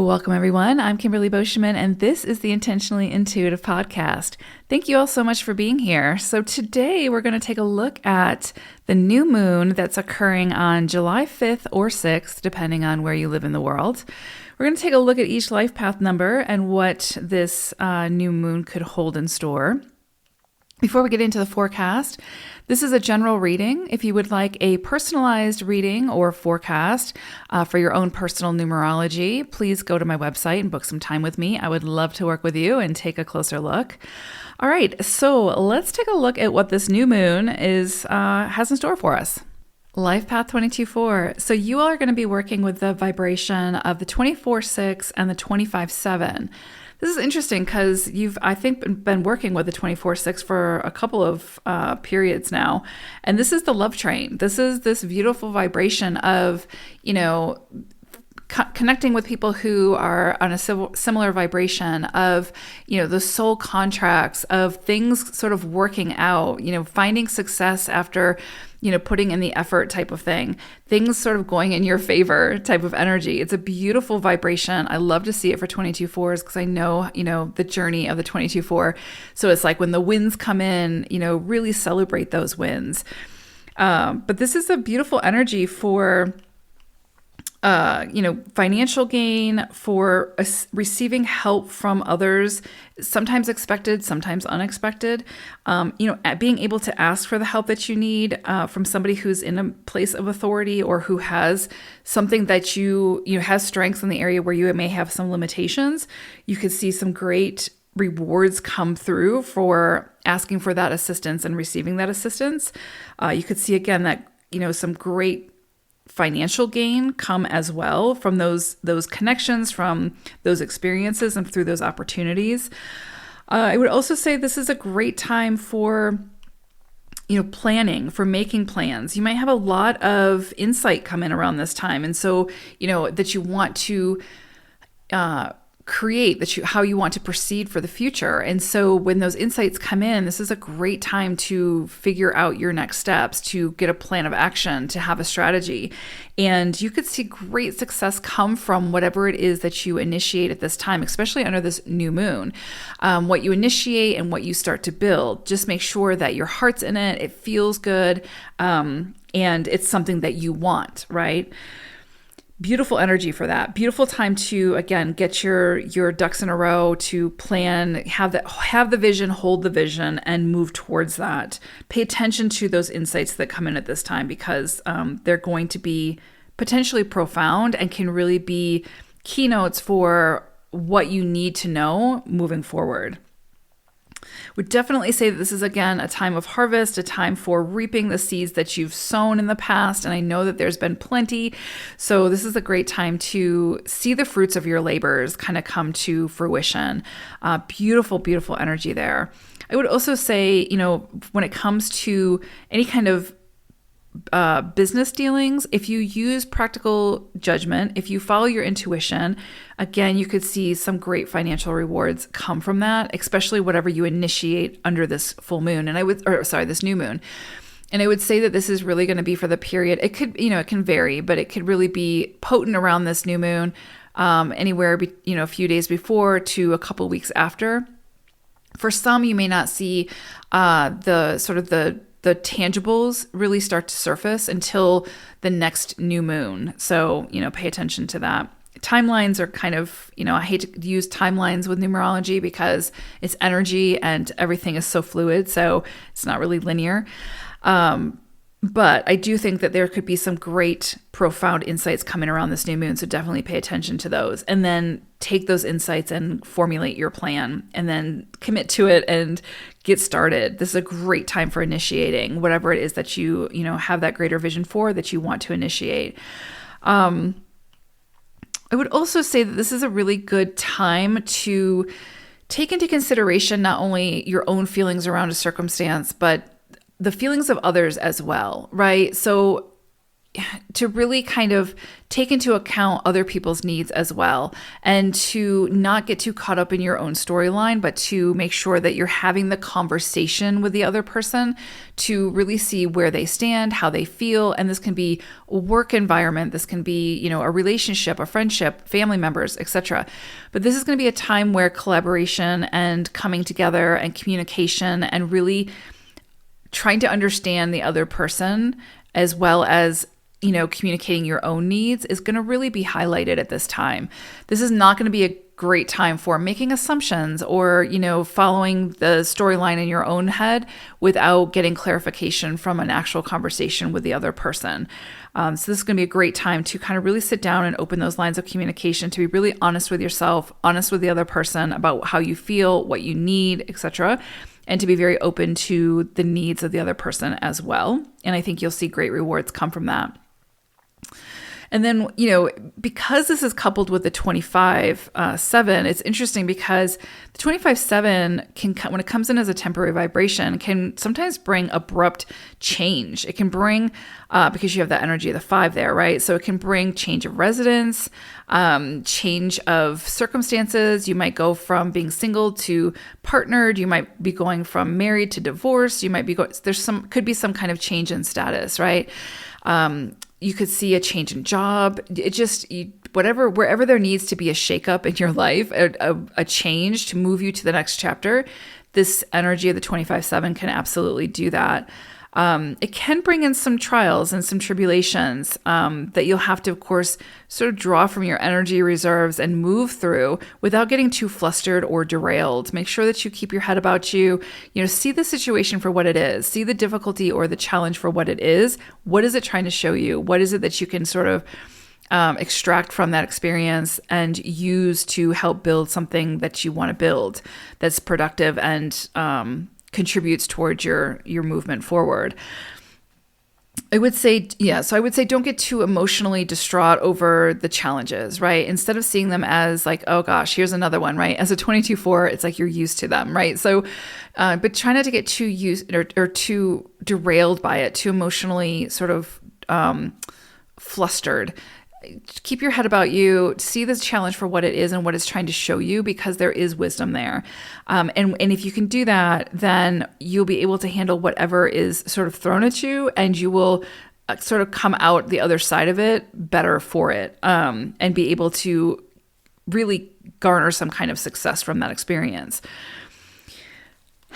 Welcome, everyone. I'm Kimberly Boschman, and this is the Intentionally Intuitive podcast. Thank you all so much for being here. So today we're going to take a look at the new moon that's occurring on July 5th or 6th, depending on where you live in the world. We're going to take a look at each life path number and what this new moon could hold in store. Before we get into the forecast, this is a general reading. If you would like a personalized reading or forecast for your own personal numerology, please go to my website and book some time with me. I would love to work with you and take a closer look. All right, so let's take a look at what this new moon has in store for us. Life Path 22-4. So you all are going to be working with the vibration of the 24-6 and the 25-7. This is interesting because I think, been working with the 24-6 for a couple of periods now. And this is the love train. This is this beautiful vibration of, connecting with people who are on a similar vibration of, the soul contracts of things sort of working out, finding success after, putting in the effort type of thing, things sort of going in your favor type of energy. It's a beautiful vibration. I love to see it for 22-4s because I know, the journey of the 22-4. So it's like when the wins come in, really celebrate those wins. But this is a beautiful energy for financial gain, for receiving help from others, sometimes expected, sometimes unexpected, being able to ask for the help that you need from somebody who's in a place of authority or who has something that has strengths in the area where you may have some limitations. You could see some great rewards come through for asking for that assistance and receiving that assistance. You could see again that, some great financial gain come as well from those connections, from those experiences and through those opportunities. I would also say this is a great time for, planning, for making plans. You might have a lot of insight come in around this time. And so, that you want to create how you want to proceed for the future. And so when those insights come in, this is a great time to figure out your next steps, to get a plan of action, to have a strategy. And you could see great success come from whatever it is that you initiate at this time, especially under this new moon. What you initiate and what you start to build, just make sure that your heart's in it, it feels good, and it's something that you want, right? Beautiful energy for that. Beautiful time to, again, get your ducks in a row, to plan, have the vision, hold the vision, and move towards that. Pay attention to those insights that come in at this time because they're going to be potentially profound and can really be keynotes for what you need to know moving forward. Would definitely say that this is, again, a time of harvest, a time for reaping the seeds that you've sown in the past. And I know that there's been plenty. So this is a great time to see the fruits of your labors kind of come to fruition. Beautiful, beautiful energy there. I would also say, when it comes to any kind of business dealings, if you use practical judgment, if you follow your intuition, again, you could see some great financial rewards come from that, especially whatever you initiate under this full moon. This new moon. And I would say that this is really going to be for the period. It could, it can vary, but it could really be potent around this new moon, anywhere, a few days before to a couple weeks after. For some, you may not see the tangibles really start to surface until the next new moon. So, pay attention to that. Timelines are kind of, I hate to use timelines with numerology because it's energy and everything is so fluid. So it's not really linear. But I do think that there could be some great, profound insights coming around this new moon. So definitely pay attention to those and then take those insights and formulate your plan and then commit to it and get started. This is a great time for initiating whatever it is that you have that greater vision for, that you want to initiate. I would also say that this is a really good time to take into consideration not only your own feelings around a circumstance, but the feelings of others as well, right? So to really kind of take into account other people's needs as well, and to not get too caught up in your own storyline, but to make sure that you're having the conversation with the other person to really see where they stand, how they feel. And this can be a work environment, this can be, a relationship, a friendship, family members, etc. But this is going to be a time where collaboration and coming together and communication and really trying to understand the other person, as well as communicating your own needs, is going to really be highlighted at this time. This is not going to be a great time for making assumptions or, following the storyline in your own head without getting clarification from an actual conversation with the other person. So this is going to be a great time to kind of really sit down and open those lines of communication, to be really honest with yourself, honest with the other person about how you feel, what you need, etc., and to be very open to the needs of the other person as well. And I think you'll see great rewards come from that. And then, because this is coupled with the 25/7, it's interesting because the 25/7 can, when it comes in as a temporary vibration, can sometimes bring abrupt change. It can bring, because you have that energy of the 5 there, right? So it can bring change of residence, change of circumstances. You might go from being single to partnered. You might be going from married to divorced. You might be could be some kind of change in status, right? You could see a change in job. It just, wherever there needs to be a shakeup in your life, a change to move you to the next chapter, this energy of the 25/7 can absolutely do that. It can bring in some trials and some tribulations that you'll have to, of course, sort of draw from your energy reserves and move through without getting too flustered or derailed. Make sure that you keep your head about you. See the situation for what it is. See the difficulty or the challenge for what it is. What is it trying to show you? What is it that you can sort of extract from that experience and use to help build something that you want to build that's productive and contributes towards your movement forward. I would say don't get too emotionally distraught over the challenges, right? Instead of seeing them as like, oh gosh, here's another one, right? As a 22/4, it's like you're used to them, right? So, but try not to get too used or too derailed by it, too emotionally sort of flustered. Keep your head about you, see this challenge for what it is and what it's trying to show you, because there is wisdom there. And if you can do that, then you'll be able to handle whatever is sort of thrown at you, and you will sort of come out the other side of it better for it, and be able to really garner some kind of success from that experience.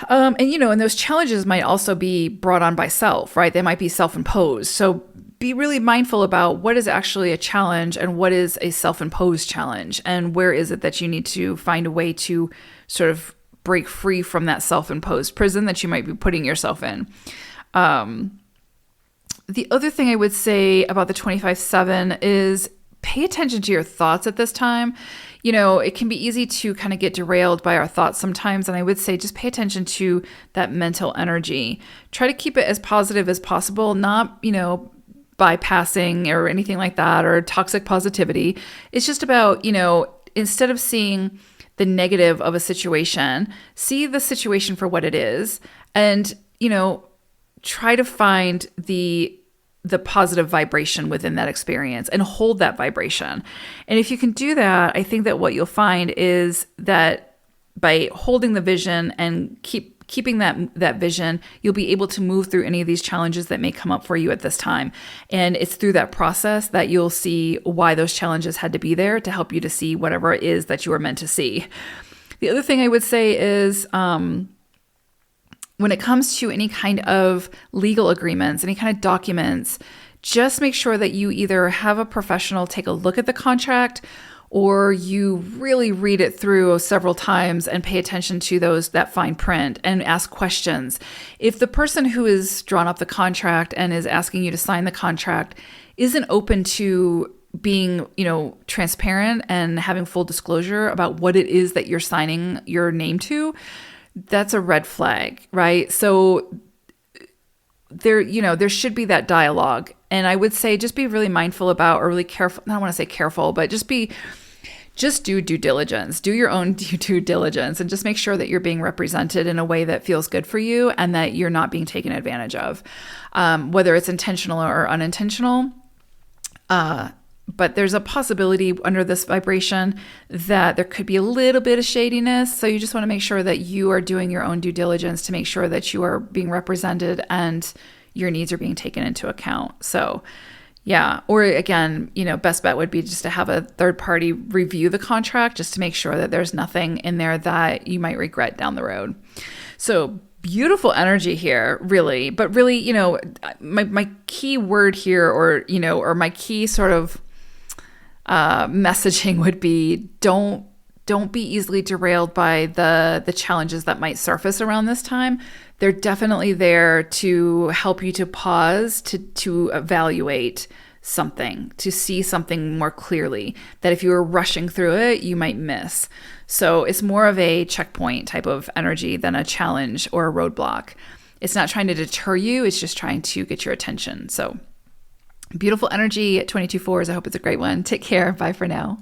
And those challenges might also be brought on by self, right? They might be self-imposed. So be really mindful about what is actually a challenge and what is a self-imposed challenge, and where is it that you need to find a way to sort of break free from that self-imposed prison that you might be putting yourself in. The other thing I would say about the 25/7 is pay attention to your thoughts at this time. It can be easy to kind of get derailed by our thoughts sometimes. And I would say just pay attention to that mental energy. Try to keep it as positive as possible, not, bypassing or anything like that, or toxic positivity. It's just about, instead of seeing the negative of a situation, see the situation for what it is, and, try to find the positive vibration within that experience and hold that vibration. And if you can do that, I think that what you'll find is that by holding the vision and keeping that vision, you'll be able to move through any of these challenges that may come up for you at this time. And it's through that process that you'll see why those challenges had to be there to help you to see whatever it is that you were meant to see. The other thing I would say is, when it comes to any kind of legal agreements, any kind of documents, just make sure that you either have a professional take a look at the contract, or you really read it through several times and pay attention to that fine print and ask questions. If the person who has drawn up the contract and is asking you to sign the contract isn't open to being, transparent and having full disclosure about what it is that you're signing your name to, that's a red flag, right? So there should be that dialogue. And I would say just be really mindful about, or really careful, I don't want to say careful, but just do due diligence, do your own due diligence, and just make sure that you're being represented in a way that feels good for you and that you're not being taken advantage of, whether it's intentional or unintentional. But there's a possibility under this vibration that there could be a little bit of shadiness. So you just want to make sure that you are doing your own due diligence to make sure that you are being represented and your needs are being taken into account. So yeah. Or again, best bet would be just to have a third party review the contract just to make sure that there's nothing in there that you might regret down the road. So beautiful energy here, really. But really, my key word here or my key sort of messaging would be don't be easily derailed by the challenges that might surface around this time. They're definitely there to help you to pause, to evaluate something, to see something more clearly that if you were rushing through it, you might miss. So it's more of a checkpoint type of energy than a challenge or a roadblock. It's not trying to deter you. It's just trying to get your attention. So beautiful energy at 22/4s. I hope it's a great one. Take care. Bye for now.